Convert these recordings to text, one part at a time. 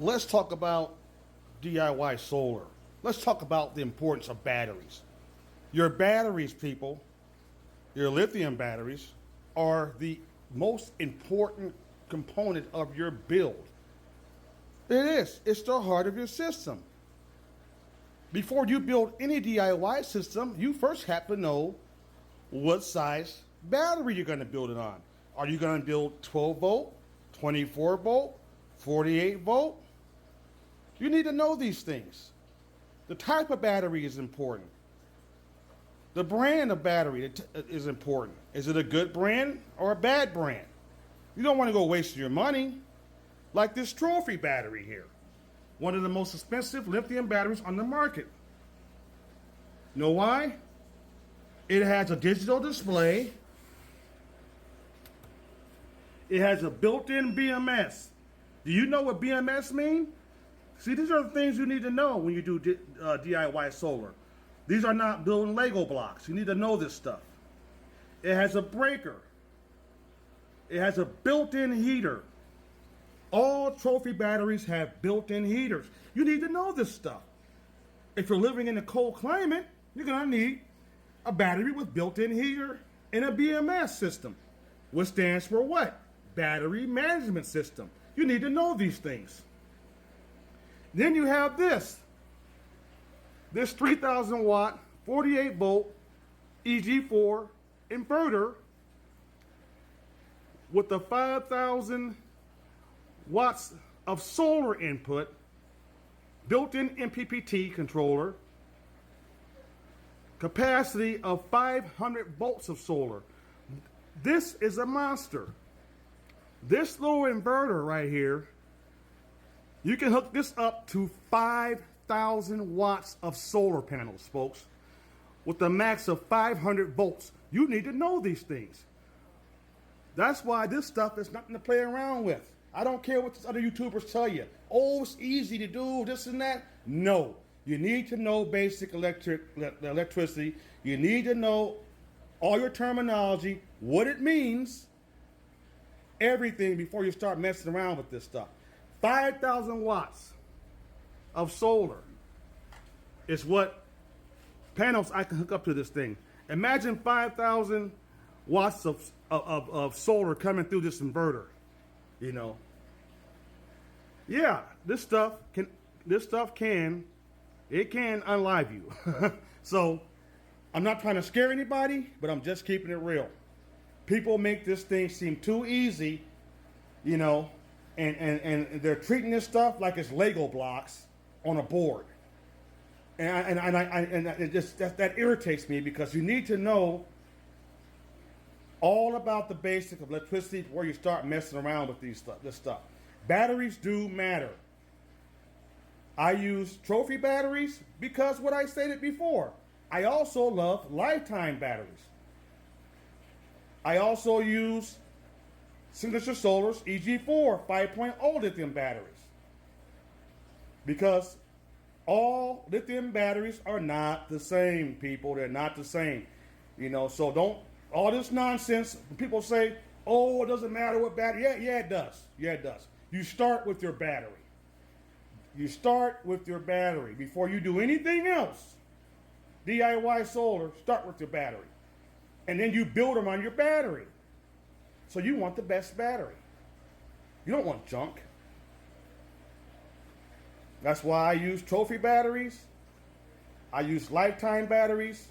Let's talk about DIY solar. Let's talk about the importance of batteries. Your batteries, people, your lithium batteries, are the most important component of your build. It is. It's the heart of your system. Before you build any DIY system, you first have to know what size battery you're going to build it on. Are you going to build 12 volt, 24 volt, 48 volt? You need to know these things. The type of battery is important. The brand of battery is important. Is it a good brand or a bad brand? You don't want to go waste your money. Like this trophy battery here. One of the most expensive lithium batteries on the market. You know why? It has a digital display. It has a built-in BMS. Do you know what BMS means? See, these are the things you need to know when you do DIY solar. These are not building Lego blocks. You need to know this stuff. It has a breaker. It has a built-in heater. All trophy batteries have built-in heaters. You need to know this stuff. If you're living in a cold climate, you're going to need a battery with built-in heater and a BMS system, which stands for what? Battery Management System. You need to know these things. Then you have this 3,000 watt, 48 volt EG4 inverter with the 5,000 watts of solar input, built-in MPPT controller, capacity of 500 volts of solar. This is a monster. This little inverter right here, you can hook this up to 5,000 watts of solar panels, folks, with a max of 500 volts. You need to know these things. That's why this stuff is nothing to play around with. I don't care what other YouTubers tell you. Oh, it's easy to do this and that. No. You need to know basic electricity. You need to know all your terminology, what it means, everything before you start messing around with this stuff. 5,000 watts of solar is what panels I can hook up to this thing. Imagine 5,000 watts of solar coming through this inverter. You know, yeah, this stuff can unlive you. So I'm not trying to scare anybody, but I'm just keeping it real. People make this thing seem too easy, you know, and they're treating this stuff like it's Lego blocks on a board. And it just that irritates me, because you need to know all about the basic of electricity before you start messing around with this stuff. Batteries do matter. I use trophy batteries because what I stated before. I also love lifetime batteries. I also use Signature Solar's EG4 5.0 lithium batteries, because all lithium batteries are not the same, people. They're not the same. You know, so don't, all this nonsense, people say, oh, it doesn't matter what battery. Yeah, it does. Yeah, it does. You start with your battery. You start with your battery. Before you do anything else, DIY solar, start with your battery. And then you build them on your battery. So you want the best battery. You don't want junk. That's why I use trophy batteries. I use lifetime batteries.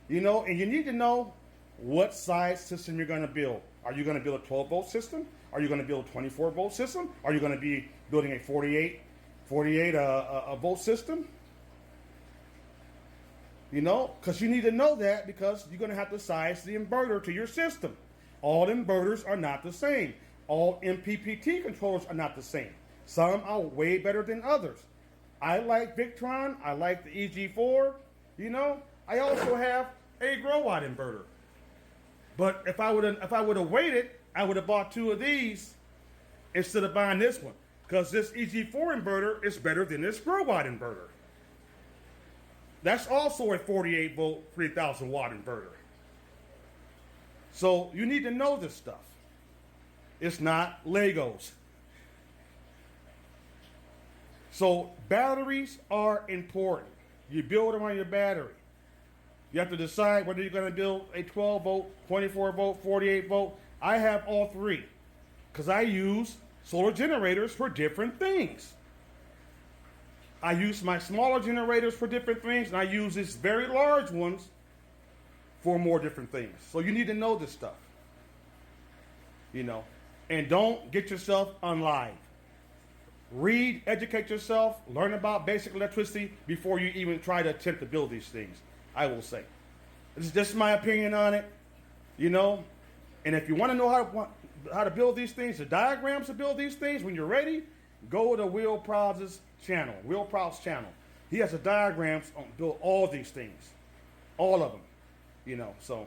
You know, and you need to know what size system you're going to build. Are you going to build a 12 volt system? Are you going to build a 24 volt system? Are you going to be building a 48 volt system? You know, because you need to know that, because you're going to have to size the inverter to your system. All inverters are not the same. All MPPT controllers are not the same. Some are way better than others. I like Victron. I like the EG4. You know, I also have a grow watt inverter. But if I would have waited, I would have bought two of these instead of buying this one, because this EG4 inverter is better than this grow watt inverter. That's also a 48 volt, 3,000 watt inverter. So you need to know this stuff. It's not Legos. So batteries are important. You build around your battery. You have to decide whether you're going to build a 12 volt, 24 volt, 48 volt. I have all three because I use solar generators for different things. I use my smaller generators for different things, and I use these very large ones for more different things. So you need to know this stuff, you know, and don't get yourself unlive. Read, educate yourself, learn about basic electricity before you even try to attempt to build these things, I will say. This is just my opinion on it, you know, and if you want to know how to build these things, the diagrams to build these things, when you're ready, go to Will Prowse's channel, Will Prowse channel. He has the diagrams on build all these things, all of them, you know. So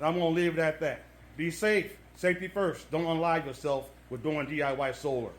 I'm going to leave it at that. Be safe, safety first. Don't unlive yourself with doing DIY solar.